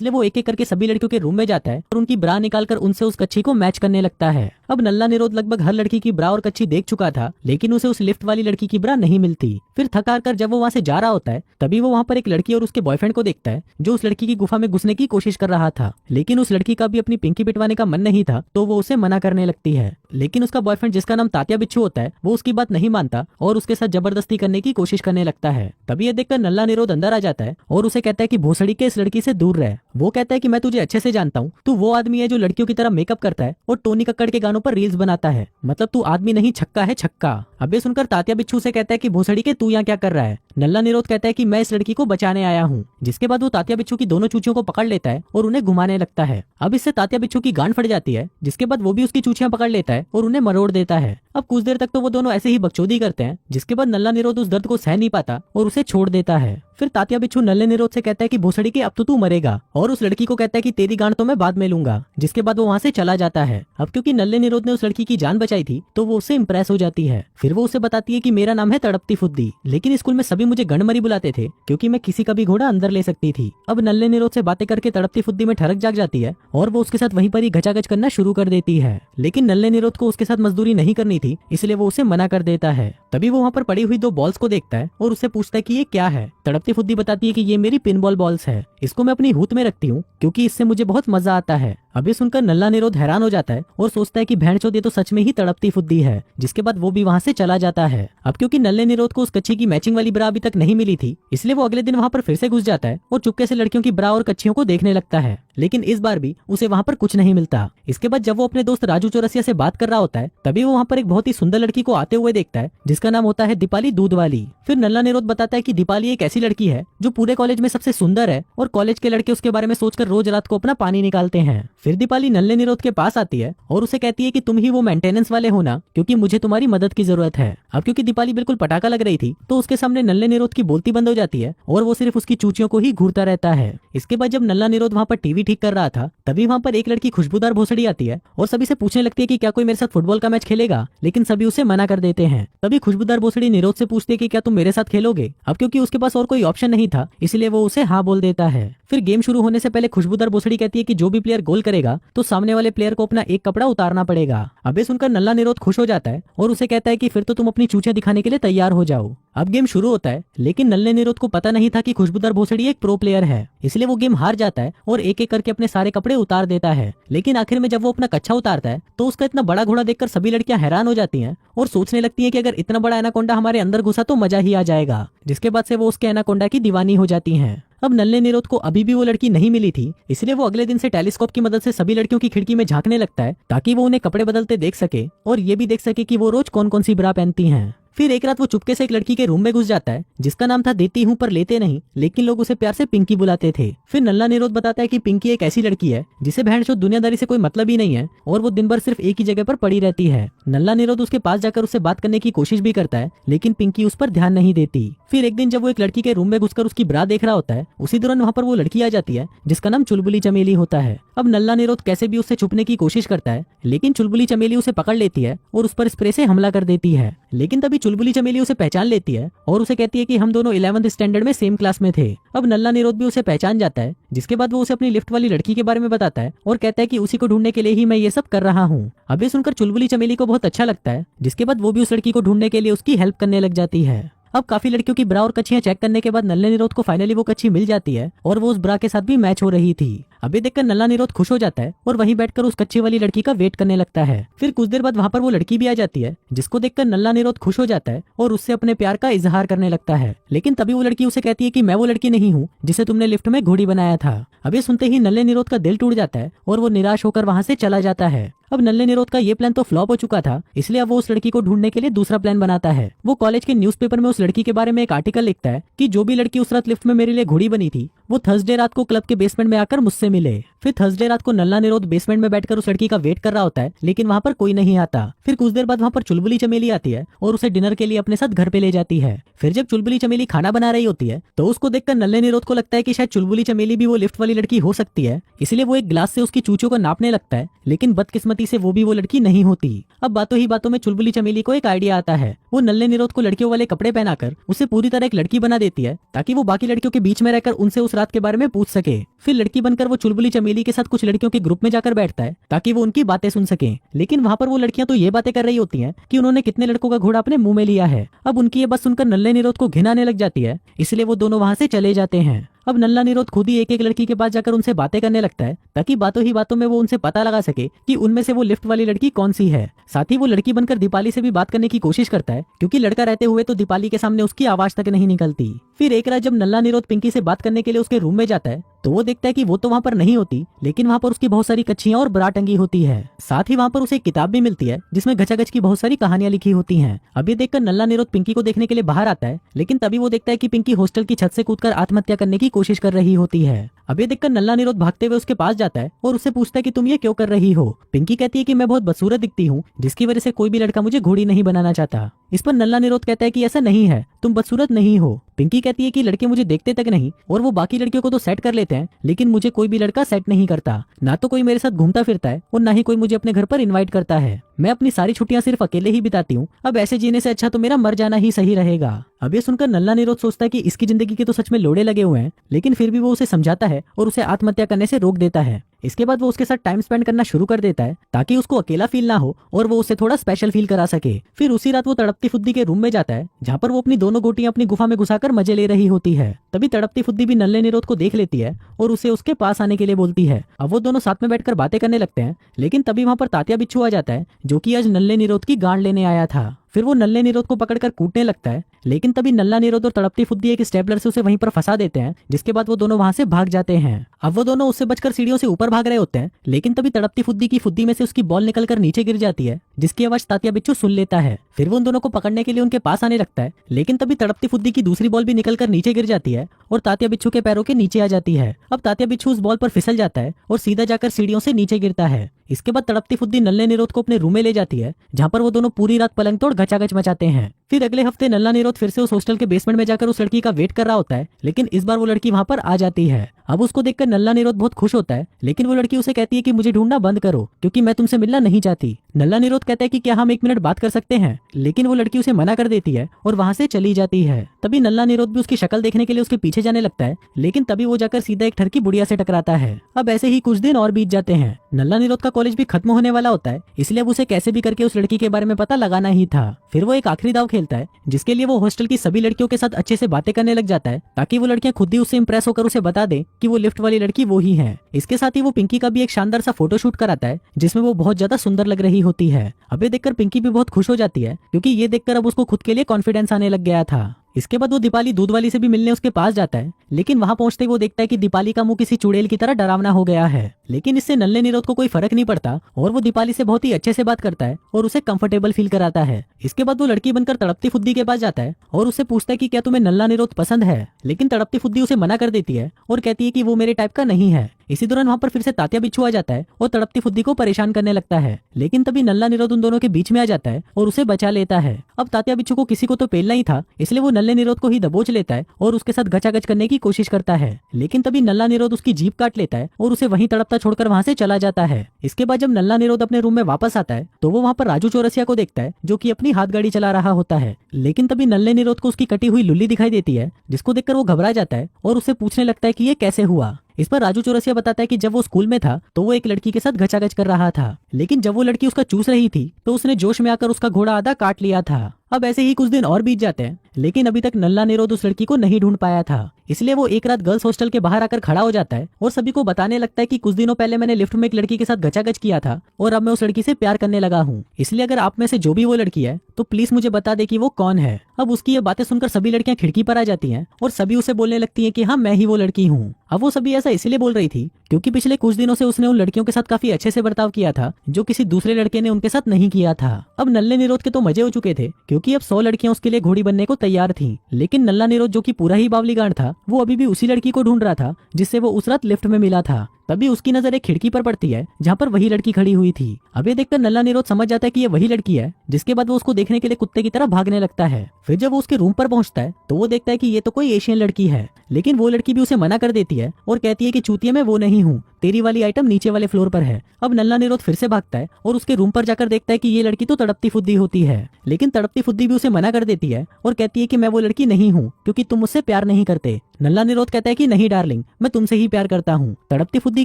इसलिए वो एक एक करके सभी लड़कियों के रूम में जाता है और उनकी ब्रा निकालकर उनसे उस कच्छी को मैच करने लगता है। अब नल्ला निरोध लगभग हर लड़की की ब्रा और कच्छी देख चुका था, लेकिन उसे उस लिफ्ट वाली लड़की की ब्रा नहीं मिलती। फिर थक हार कर जब वो वहाँ से जा रहा होता है, तभी वो वहाँ पर एक लड़की और उसके बॉयफ्रेंड को देखता है जो उस लड़की की गुफा में घुसने की कोशिश कर रहा था। लेकिन उस लड़की का भी अपनी पिंकी पिटवाने का मन नहीं था, तो वो उसे मना करने लगती है। लेकिन उसका बॉयफ्रेंड जिसका नाम तात्या बिच्छू होता है, वो उसकी बात नहीं मानता और उसके साथ जबरदस्ती करने की कोशिश करने लगता है। तभी ये देखकर नल्ला निरोध अंदर आ जाता है और उसे कहता है कि भोसड़ी के इस लड़की से दूर रह। वो कहता है कि मैं तुझे अच्छे से जानता हूँ, तू वो आदमी है जो लड़कियों की तरह मेकअप करता है और टोनी कक्कड़ के गानों पर रील्स बनाता है। मतलब तू आदमी नहीं, छक्का है, छक्का। अब ये सुनकर तात्या बिच्छू से कहता है कि भोसड़ी के तू यहाँ क्या कर रहा है। नल्ला निरोध कहता है कि मैं इस लड़की को बचाने आया हूँ। जिसके बाद वो तात्या बिच्छू की दोनों चूचियों को पकड़ लेता है और उन्हें घुमाने लगता है। अब इससे तात्या बिच्छू की गांड फट जाती है, जिसके बाद वो भी उसकी चूचियां पकड़ लेता है और उन्हें मरोड़ देता है। अब कुछ देर तक तो वो दोनों ऐसे ही बकचोदी करते हैं, जिसके बाद नल्ला निरोध उस दर्द को सह नहीं पाता और उसे छोड़ देता है। फिर तात्या बिच्छू नल्ले निरोध से कहता है कि भोसड़ी के अब तो तू मरेगा, और उस लड़की को कहता है कि तेरी गांड तो मैं बाद में लूंगा। जिसके बाद वो वहाँ से चला जाता है। अब क्योंकि नल्ले निरोध ने उस लड़की की जान बचाई थी, तो वो उससे इंप्रेस हो जाती है। फिर वो उसे बताती है कि मेरा नाम है तड़पती फुद्दी, लेकिन स्कूल में सभी मुझे गंडमरी बुलाते थे क्योंकि मैं किसी का भी घोड़ा अंदर ले सकती थी। अब नल्ले निरोध से बातें करके तड़पती फुद्दी में ठरक जाग जाती है और वो उसके साथ वहीं पर ही घचाघच करना शुरू कर देती है। लेकिन नल्ले निरोध को उसके साथ मजदूरी नहीं करनी थी, इसलिए वो उसे मना कर देता है। तभी वो वहाँ पर पड़ी हुई दो बॉल्स को देखता है और उससे पूछता है कि ये क्या है। तड़पती फुद्दी बताती है कि ये मेरी पिनबॉल बॉल्स है, इसको मैं अपनी हूत में रखती हूँ क्योंकि इससे मुझे बहुत मजा आता है। अभी सुनकर नल्ला निरोध हैरान हो जाता है और सोचता है कि भैंचोद ये तो सच में ही तड़पती फुद्दी है। जिसके बाद वो भी वहाँ से चला जाता है। अब क्योंकि नल्ले निरोध को उस कच्छी की मैचिंग वाली ब्रा अभी तक नहीं मिली थी, इसलिए वो अगले दिन वहाँ पर फिर से घुस जाता है और चुपके से लड़कियों की ब्रा और कच्छियों को देखने लगता है। लेकिन इस बार भी उसे वहाँ पर कुछ नहीं मिलता। इसके बाद जब वो अपने दोस्त राजू चौरसिया से बात कर रहा होता है, तभी वो वहाँ पर एक बहुत ही सुंदर लड़की को आते हुए देखता है जिसका नाम होता है दीपाली दूध वाली। फिर नल्ला निरोध बताता है कि दीपाली एक ऐसी लड़की है जो पूरे कॉलेज में सबसे सुंदर है और कॉलेज के लड़के उसके बारे में सोचकर रोज रात को अपना पानी निकालते हैं। फिर दीपाली नल्ले निरोध के पास आती है और उसे कहती है कि तुम ही वो मेंटेनेंस वाले हो ना, क्योंकि मुझे तुम्हारी मदद की जरूरत है। अब क्योंकि दीपाली बिल्कुल पटाखा लग रही थी, तो उसके सामने नल्ले निरोध की बोलती बंद हो जाती है और वो सिर्फ उसकी चूचियों को ही घूरता रहता है। इसके बाद जब नल्ला निरोध वहाँ पर टीवी ठीक कर रहा था, तभी वहाँ पर एक लड़की खुशबूदार भोसड़ी आती है और सभी से पूछने लगती है कि क्या कोई मेरे साथ फुटबॉल का मैच खेलेगा, लेकिन सभी उसे मना कर देते हैं। तभी खुशबूदार भोसड़ी निरोध से पूछती है कि क्या तुम मेरे साथ खेलोगे। अब क्योंकि उसके पास और कोई ऑप्शन नहीं था, इसलिए वो उसे हाँ बोल देता है। फिर गेम शुरू होने से पहले खुशबूदार भोसड़ी कहती है कि जो भी प्लेयर गोल करेगा तो सामने वाले प्लेयर को अपना एक कपड़ा उतारना पड़ेगा। अब ये सुनकर नल्ला निरोध खुश हो जाता है और उसे कहता है कि फिर तो तुम अपनी चूचियां दिखाने के लिए तैयार हो जाओ। अब गेम शुरू होता है, लेकिन नल्ले निरोध को पता नहीं था कि खुशबूदार भोसड़ी एक प्रो प्लेयर है, इसलिए वो गेम हार जाता है और एक एक करके अपने सारे कपड़े उतार देता है। लेकिन आखिर में जब वो अपना कच्छा उतारता है, तो उसका इतना बड़ा घोड़ा देखकर सभी लड़कियां हैरान हो जाती हैं और सोचने लगती हैं कि अगर इतना बड़ा एनाकोंडा हमारे अंदर घुसा तो मजा ही आ जाएगा। जिसके बाद से वो उसके एनाकोंडा की दीवानी हो जाती हैं। अब नल्ले निरोध को अभी भी वो लड़की नहीं मिली थी, इसलिए वो अगले दिन से टेलीस्कोप की मदद से सभी लड़कियों की खिड़की में झांकने लगता है ताकि वो उन्हें कपड़े बदलते देख सके और ये भी देख सके कि वो रोज कौन कौन सी ब्रा पहनती हैं। फिर एक रात वो चुपके से एक लड़की के रूम में घुस जाता है जिसका नाम था देती हूँ पर लेते नहीं, लेकिन लोग उसे प्यार से पिंकी बुलाते थे। फिर नल्ला निरोध बताता है कि पिंकी एक ऐसी लड़की है जिसे भैंचोद दुनियादारी से कोई मतलब ही नहीं है और वो दिन भर सिर्फ एक ही जगह पर पड़ी रहती है। नल्ला निरोध उसके पास जाकर उससे बात करने की कोशिश भी करता है, लेकिन पिंकी उस पर ध्यान नहीं देती। फिर एक दिन जब वो एक लड़की के रूम में घुसकर उसकी ब्रा देख रहा होता है, उसी दौरान वहाँ पर वो लड़की आ जाती है जिसका नाम चुलबुली चमेली होता है। अब नल्ला निरोध कैसे भी उससे छुपने की कोशिश करता है, लेकिन चुलबुली चमेली उसे पकड़ लेती है और उस पर स्प्रे से हमला कर देती है। लेकिन तभी चुलबुली चमेली उसे पहचान लेती है और उसे कहती है कि हम दोनों 11th स्टैंडर्ड में सेम क्लास में थे। अब नल्ला निरोध भी उसे पहचान जाता है, जिसके बाद वो उसे अपनी लिफ्ट वाली लड़की के बारे में बताता है और कहता है कि उसी को ढूंढने के लिए ही मैं ये सब कर रहा हूँ। अब ये सुनकर चुलबुली चमेली को बहुत अच्छा लगता है, जिसके बाद वो भी उस लड़की को ढूंढने के लिए उसकी हेल्प करने लग जाती है। अब काफी लड़कियों की ब्रा और कच्छियां चेक करने के बाद नल्ले निरोध को फाइनली वो कच्छी मिल जाती है और वो उस ब्रा के साथ भी मैच हो रही थी। अभी देखकर नल्ला निरोध खुश हो जाता है और वहीं बैठकर उस कच्ची वाली लड़की का वेट करने लगता है। फिर कुछ देर बाद वहाँ पर वो लड़की भी आ जाती है, जिसको देखकर नल्ला निरोध खुश हो जाता है और उससे अपने प्यार का इजहार करने लगता है। लेकिन तभी वो लड़की उसे कहती है कि मैं वो लड़की नहीं हूँ जिसे तुमने लिफ्ट में घोड़ी बनाया था। अब ये सुनते ही नल्ले निरोध का दिल टूट जाता है और वो निराश होकर वहाँ से चला जाता है। अब नल्ले निरोध का ये प्लान तो फ्लॉप हो चुका था, इसलिए अब वो उस लड़की को ढूंढने के लिए दूसरा प्लान बनाता है। वो कॉलेज के न्यूज़पेपर में उस लड़की के बारे में एक आर्टिकल लिखता है कि जो भी लड़की उस रात लिफ्ट में मेरे लिए घोड़ी बनी थी, वो थर्सडे रात को क्लब के बेसमेंट में आकर मुझसे मिले। फिर थर्सडे रात को नल्ला निरोध बेसमेंट में बैठकर उस लड़की का वेट कर रहा होता है, लेकिन वहाँ पर कोई नहीं आता। फिर कुछ देर बाद वहाँ पर चुलबुली चमेली आती है और उसे डिनर के लिए अपने साथ घर पे ले जाती है। फिर जब चुलबुली चमेली खाना बना रही होती है तो उसको देखकर नल्ले निरोध को लगता है कि शायद चुलबुली चमेली भी वो लिफ्ट वाली लड़की हो सकती है, इसलिए वो एक ग्लास से उसकी चूचों को नापने लगता है, लेकिन बदकिस्मती से वो भी वो लड़की नहीं होती। अब बातों ही बातों में चुलबुली चमेली को एक आइडिया आता है। वो नल्ले निरोध को लड़कियों वाले कपड़े पहनाकर उसे पूरी तरह एक लड़की बना देती है ताकि वो बाकी लड़कियों के बीच में रहकर उनसे उस रात के बारे में पूछ सके। फिर लड़की बनकर वो चुलबुली चमेली के साथ कुछ लड़कियों के ग्रुप में जाकर बैठता है ताकि वो उनकी बातें सुन सके, लेकिन वहाँ पर वो लड़कियां तो ये बातें कर रही होती हैं कि उन्होंने कितने लड़कों का घोड़ा अपने मुंह में लिया है। अब उनकी ये बात सुनकर नल्ले निरोध को घिन आने लग जाती है, इसलिए वो दोनों वहाँ से चले जाते हैं। अब नल्ला निरोध खुद ही एक एक लड़की के पास जाकर उनसे बातें करने लगता है ताकि बातों ही बातों में वो उनसे पता लगा सके कि उनमें से वो लिफ्ट वाली लड़की कौन सी है। साथ ही वो लड़की बनकर दीपाली से भी बात करने की कोशिश करता है, क्योंकि लड़का रहते हुए तो दीपाली के सामने उसकी आवाज तक नहीं निकलती। फिर एक रात जब नल्ला निरोध पिंकी से बात करने के लिए उसके रूम में जाता है तो वो देखता है कि वो तो वहाँ पर नहीं होती, लेकिन वहाँ पर उसकी बहुत सारी कच्छियां और ब्रा टंगी होती है। साथ ही वहाँ पर उसे एक किताब भी मिलती है जिसमें घचाघच की बहुत सारी कहानियां लिखी होती हैं। अब ये देखकर नल्ला निरोध पिंकी को देखने के लिए बाहर आता है, लेकिन तभी वो देखता है कि पिंकी हॉस्टल की छत से कूदकर आत्महत्या करने की कोशिश कर रही होती है। अब ये देखकर नल्ला निरोध भागते हुए उसके पास जाता है और उससे पूछता है कि तुम ये क्यों कर रही हो। पिंकी कहती है कि मैं बहुत बदसूरत दिखती हूँ, जिसकी वजह से कोई भी लड़का मुझे घोड़ी नहीं बनाना चाहता। इस पर नल्ला निरोध कहता है कि ऐसा नहीं है, तुम बदसूरत नहीं हो। पिंकी कहती है कि लड़के मुझे देखते तक नहीं और वो बाकी लड़कियों को तो सेट कर लेते हैं, लेकिन मुझे कोई भी लड़का सेट नहीं करता। ना तो कोई मेरे साथ घूमता फिरता है और ना ही कोई मुझे अपने घर पर इनवाइट करता है। मैं अपनी सारी छुट्टियां सिर्फ अकेले ही बिताती हूँ। अब ऐसे जीने से अच्छा तो मेरा मर जाना ही सही रहेगा। अब ये सुनकर नल्ला निरोध सोचता है कि इसकी जिंदगी के तो सच में लोड़े लगे हुए हैं, लेकिन फिर भी वो उसे समझाता है और उसे आत्महत्या करने से रोक देता है। इसके बाद वो उसके साथ टाइम स्पेंड करना शुरू कर देता है ताकि उसको अकेला फील ना हो और वो उसे थोड़ा स्पेशल फील करा सके। फिर उसी रात वो तड़पती फुद्दी के रूम में जाता है, जहाँ पर वो अपनी दोनों गोटियां अपनी गुफा में घुसाकर मजे ले रही होती है। तभी तड़पती फुद्दी भी नल्ले निरोध को देख लेती है और उसे उसके पास आने के लिए बोलती है। अब वो दोनों साथ में बैठकर बातें करने लगते हैं, लेकिन तभी वहाँ पर तात्या बिच्छू आ जाता है, जो कि आज नल्ले निरोध की गांड लेने आया था। फिर वो नल्ले निरोध को पकड़कर कूटने लगता है, लेकिन तभी नल्ला निरोध और तड़पती फुद्दी एक स्टेपलर से उसे वहीं पर फंसा देते हैं, जिसके बाद वो दोनों वहां से भाग जाते हैं। अब वो दोनों उससे बचकर सीढ़ियों से ऊपर भाग रहे होते हैं, लेकिन तभी तड़पती फुद्दी की फुद्दी में से उसकी बॉल निकलकर नीचे गिर जाती है, जिसकी आवाज तात्या बिच्छू सुन लेता है। फिर वो उन दोनों को पकड़ने के लिए उनके पास आने लगता है, लेकिन तभी तड़पती फुद्दी की दूसरी बॉल भी निकलकर नीचे गिर जाती है और तात्या बिच्छू के पैरों के नीचे आ जाती है। अब तात्या बिच्छू उस बॉल पर फिसल जाता है और सीधा जाकर सीढ़ियों से नीचे गिरता है। इसके बाद तड़पती फुद्दी नल्ले निरोध को अपने रूम में ले जाती है, जहाँ पर वो दोनों पूरी रात पलंग तोड़ घचाघच मचाते हैं। फिर अगले हफ्ते नल्ला निरोध फिर से उस हॉस्टल के बेसमेंट में जाकर उस लड़की का वेट कर रहा होता है, लेकिन इस बार वो लड़की वहाँ पर आ जाती है। अब उसको देखकर नल्ला निरोध बहुत खुश होता है, लेकिन वो लड़की उसे कहती है कि मुझे ढूंढना बंद करो, क्योंकि मैं तुमसे मिलना नहीं चाहती। नल्ला निरोध कहता है कि क्या हम 1 मिनट बात कर सकते हैं, लेकिन वो लड़की उसे मना कर देती है और वहाँ से चली जाती है। तभी नल्ला निरोध भी उसकी शक्ल देखने के लिए उसके पीछे जाने लगता है, लेकिन तभी वो जाकर सीधा एक ठरकी बुढ़िया से टकराता है। अब ऐसे ही कुछ दिन और बीत जाते हैं। नल्ला निरोध का कॉलेज भी खत्म होने वाला होता है, इसलिए अब उसे कैसे भी करके उस लड़की के बारे में पता लगाना ही था। फिर वो एक आखिरी दाव खेलता है, जिसके लिए वो हॉस्टल की सभी लड़कियों के साथ अच्छे से बातें करने लग जाता है, ताकि वो लड़कियां खुद ही उससे इंप्रेस होकर उसे बता दे कि वो लिफ्ट वाली लड़की वो ही है। इसके साथ ही वो पिंकी का भी एक शानदार सा फोटोशूट कराता है, जिसमें वो बहुत ज्यादा सुंदर लग रही होती है। अब ये देखकर पिंकी भी बहुत खुश हो जाती है, क्योंकि ये देखकर अब उसको खुद के लिए कॉन्फिडेंस आने लग गया था। इसके बाद वो दीपाली दूध वाली से भी मिलने उसके पास जाता है, लेकिन वहां पहुंचते ही वो देखता है कि दीपाली का मुंह किसी चुड़ैल की तरह डरावना हो गया है। लेकिन इससे नल्ले निरोध को कोई फर्क नहीं पड़ता और वो दीपाली से बहुत ही अच्छे से बात करता है और उसे कंफर्टेबल फील कराता है। इसके बाद वो लड़की बनकर तड़पती फुद्दी के पास जाता है और उससे पूछता है कि क्या तुम्हें नल्ला निरोध पसंद है, लेकिन तड़पती फुद्दी उसे मना कर देती है और कहती है कि वो मेरे टाइप का नहीं है। इसी दौरान वहाँ पर फिर से तात्या बिच्छू आ जाता है और तड़पती फुद्दी को परेशान करने लगता है, लेकिन तभी नल्ला निरोध उन दोनों के बीच में आ जाता है और उसे बचा लेता है। अब तात्या बिच्छू को किसी को तो पेलना ही था, इसलिए वो नल्ले निरोध को ही दबोच लेता है और उसके साथ घचाघच करने की कोशिश करता है, लेकिन तभी नल्ला निरोध उसकी जीभ काट लेता है और उसे वहीं तड़पता छोड़कर वहाँ से चला जाता है। इसके बाद जब नल्ला निरोध अपने रूम में वापस आता है तो वो वहाँ पर राजू चौरसिया को देखता है, जो कि अपनी हाथ गाड़ी चला रहा होता है, लेकिन तभी नल्ले निरोध को उसकी कटी हुई लुल्ली दिखाई देती है, जिसको देखकर वो घबरा जाता है और उससे पूछने लगता है कि ये कैसे हुआ। इस पर राजू चौरसिया बताता है कि जब वो स्कूल में था तो वो एक लड़की के साथ घचाघच कर रहा था, लेकिन जब वो लड़की उसका चूस रही थी तो उसने जोश में आकर उसका घोड़ा आधा काट लिया था। अब ऐसे ही कुछ दिन और बीत जाते हैं, लेकिन अभी तक नल्ला निरोध उस लड़की को नहीं ढूंढ पाया था, इसलिए वो एक रात गर्ल्स हॉस्टल के बाहर आकर खड़ा हो जाता है और सभी को बताने लगता है कि कुछ दिनों पहले मैंने लिफ्ट में एक लड़की के साथ घचाघच किया था और अब मैं उस लड़की से प्यार करने लगा हूँ। इसलिए अगर आप में से जो भी वो लड़की है तो प्लीज मुझे बता दे कि वो कौन है। अब उसकी ये बातें सुनकर सभी लड़कियां खिड़की पर आ जाती हैं और सभी उसे बोलने लगती हैं कि हाँ मैं ही वो लड़की हूँ। अब वो सभी ऐसा इसलिए बोल रही थी क्योंकि पिछले कुछ दिनों से उसने उन लड़कियों के साथ काफी अच्छे से बर्ताव किया था, जो किसी दूसरे लड़के ने उनके साथ नहीं किया था। अब नल्ले निरोध के तो मजे हो चुके थे, क्योंकि अब 100 लड़कियां उसके लिए घोड़ी बनने को तैयार थीं, लेकिन नल्ला निरोध जो कि पूरा ही बावली गांड था, वो अभी भी उसी लड़की को ढूंढ रहा था जिससे वो उस रात लिफ्ट में मिला था। तभी उसकी नजर एक खिड़की पर पड़ती है जहाँ पर वही लड़की खड़ी हुई थी। अब ये देखकर नल्ला निरोध समझ जाता है कि ये वही लड़की है, जिसके बाद वो उसको देखने के लिए कुत्ते की तरह भागने लगता है। फिर जब वो उसके रूम पर पहुंचता है तो वो देखता है कि ये तो कोई एशियन लड़की है, लेकिन वो लड़की भी उसे मना कर देती है और कहती है कि चूतिया मैं वो नहीं हूँ, तेरी वाली आइटम नीचे वाले फ्लोर पर है। अब नल्ला निरोध फिर से भागता है और उसके रूम पर जाकर देखता है कि ये लड़की तो तड़पती फुद्दी होती है, लेकिन तड़पती फुद्दी भी उसे मना कर देती है और कहती है कि मैं वो लड़की नहीं हूँ क्योंकि तुम मुझसे प्यार नहीं करते। नल्ला निरोध कहता है कि नहीं डार्लिंग, मैं तुमसे ही प्यार करता हूँ। तड़पती फुद्दी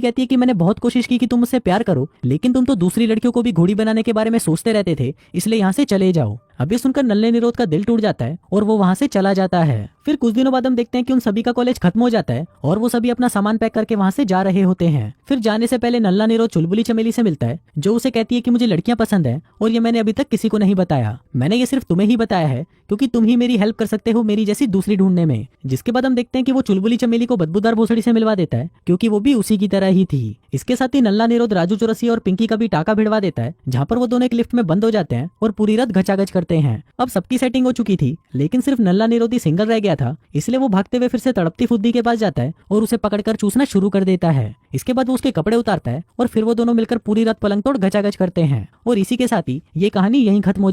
कहती है कि मैंने बहुत कोशिश की कि तुम मुझसे प्यार करो, लेकिन तुम तो दूसरी लड़कियों को भी घोड़ी बनाने के बारे में सोचते रहते थे, इसलिए यहाँ से चले जाओ। अभी सुनकर नल्ले निरोध का दिल टूट जाता है और वो वहाँ से चला जाता है। फिर कुछ दिनों बाद हम देखते हैं कि उन सभी का कॉलेज खत्म हो जाता है और वो सभी अपना सामान पैक करके वहाँ से जा रहे होते हैं। फिर जाने से पहले नल्ला निरोध चुलबुली चमेली से मिलता है, जो उसे कहती है कि मुझे लड़कियां पसंद है और ये मैंने अभी तक किसी को नहीं बताया, मैंने ये सिर्फ तुम्हें ही बताया है क्योंकि तुम ही मेरी हेल्प कर सकते हो मेरी जैसी दूसरी ढूंढने में। जिसके बाद हम देखते हैं कि वो चुलबुली चमेली को बदबूदार भोसड़ी से मिलवा देता है क्योंकि वो भी उसी की तरह ही थी। इसके साथ ही नल्ला निरोध राजू चौरसिया और पिंकी का भी टाका भिड़वा देता है, जहाँ पर वो दोनों एक लिफ्ट में बंद हो जाते हैं और पूरी रात घचाघच करते हैं। अब सबकी सेटिंग हो चुकी थी, लेकिन सिर्फ नल्ला निरोधी सिंगल रह गया था, इसलिए वो भागते हुए फिर से तड़पती फुद्दी के पास जाता है और उसे पकड़कर चूसना शुरू कर देता है। इसके बाद वो उसके कपड़े उतारता है और फिर वो दोनों मिलकर पूरी रात पलंग तोड़ घचाघच करते हैं। और इसी के साथ ही ये कहानी यहीं खत्म हो